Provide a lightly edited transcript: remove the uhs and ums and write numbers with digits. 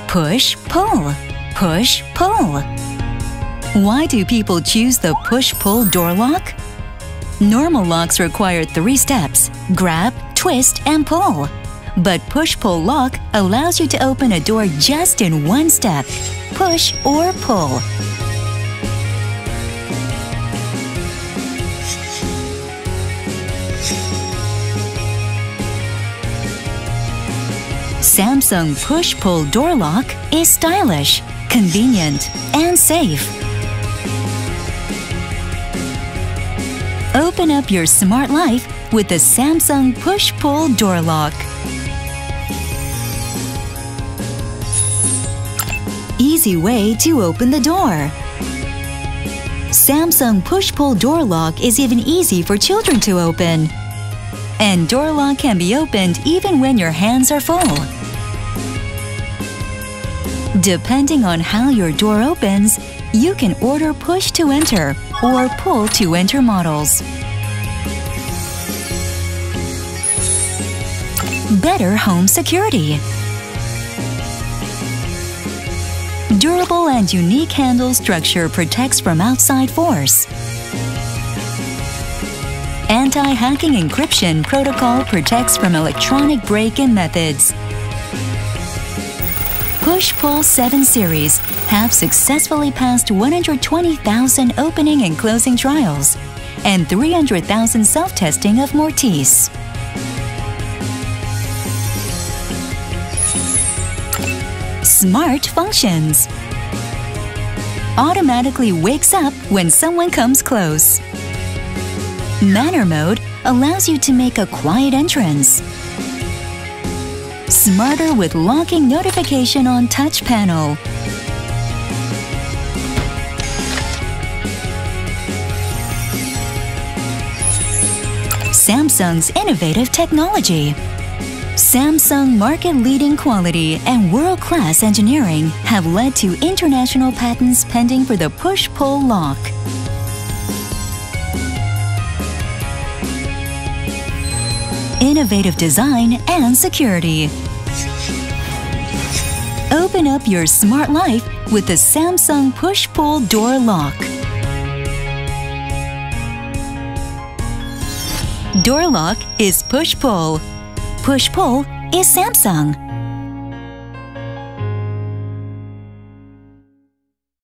Push-pull, push-pull. Why do people choose the push-pull door lock? Normal locks require 3 steps: grab, twist, and pull. But push-pull lock allows you to open a door just in 1 step: push or pull. Samsung push-pull door lock is stylish, convenient, and safe. Open up your smart life with the Samsung push-pull door lock. Easy way to open the door. Samsung push-pull door lock is even easy for children to open. And door lock can be opened even when your hands are full. Depending on how your door opens, you can order push to enter or pull to enter models. Better home security. Durable and unique handle structure protects from outside force. Anti-hacking encryption protocol protects from electronic break-in methods. Push-Pull 7 series have successfully passed 120,000 opening and closing trials and 300,000 self-testing of Mortise. Smart functions. Automatically wakes up when someone comes close. Manner mode allows you to make a quiet entrance. Smarter with locking notification on touch panel. Samsung's innovative technology. Samsung market-leading quality and world-class engineering have led to international patents pending for the push-pull lock. Innovative design and security. Open up your smart life with the Samsung push-pull door lock. Door lock is push-pull. Push-pull is Samsung.